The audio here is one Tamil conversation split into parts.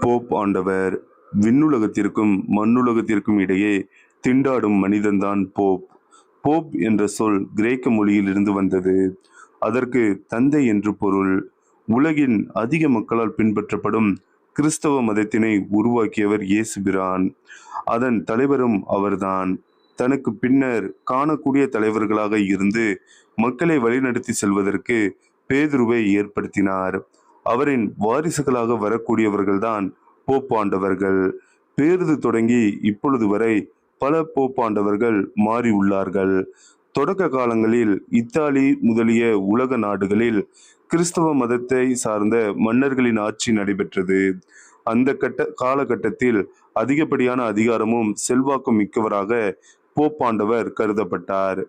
போப் ஆண்டவர். விண்ணுலகத்திற்கும் மண்ணுலகத்திற்கும் இடையே திண்டாடும் மனிதன்தான் போப். போப் என்ற சொல் கிரேக்க மொழியிலிருந்து வந்தது. அதற்கு தந்தை என்று பொருள். உலகின் அதிக மக்களால் பின்பற்றப்படும் கிறிஸ்தவ மதத்தினை உருவாக்கியவர் இயேசுபிரான். அதன் தலைவரும் அவர்தான். தனக்கு பின்னர் காணக்கூடிய தலைவர்களாக இருந்து மக்களை வழிநடத்தி செல்வதற்கு பேதுருவை ஏற்படுத்தினார். அவரின் வாரிசுகளாக வரக்கூடியவர்கள்தான் போப்பாண்டவர்கள். பேருது தொடங்கி இப்பொழுது வரை பல போப்பாண்டவர்கள் மாறி உள்ளார்கள். தொடக்க காலங்களில் இத்தாலி முதலிய உலக நாடுகளில் கிறிஸ்தவ மதத்தை சார்ந்த மன்னர்களின் ஆட்சி நடைபெற்றது. அந்த காலகட்டத்தில் அதிகப்படியான அதிகாரமும் செல்வாக்கும் மிக்கவராக போப்பாண்டவர் கருதப்பட்டார்.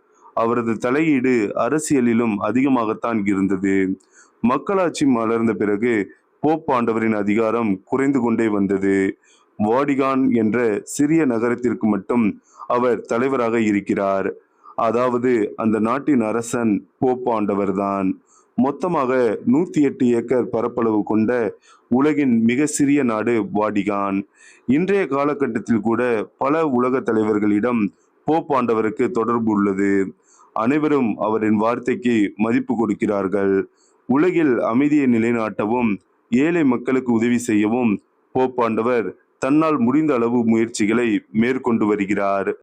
அவரது தலையீடு அரசியலிலும் அதிகமாகத்தான் இருந்தது. மக்களாட்சி மலர்ந்த பிறகு போப்பாண்டவரின் அதிகாரம் குறைந்து கொண்டே வந்தது. வாடிகான் என்ற சிறிய நகரத்திற்கு மட்டும் அவர் தலைவராக இருக்கிறார். அதாவது அந்த நாட்டின் அரசன் போப்பாண்டவர்தான். மொத்தமாக 108 ஏக்கர் பரப்பளவு கொண்ட உலகின் மிக சிறிய நாடு வாடிகான். இன்றைய காலகட்டத்தில் கூட பல உலக தலைவர்களிடம் போப்பாண்டவருக்கு தொடர்பு உள்ளது. அனைவரும் அவரின் வார்த்தைக்கு மதிப்பு கொடுக்கிறார்கள். உலகில் அமைதியை நிலைநாட்டவும் ஏழை மக்களுக்கு உதவி செய்யவும் போப்பாண்டவர் தன்னால் முடிந்த அளவு முயற்சிகளை மேற்கொண்டு வருகிறார்.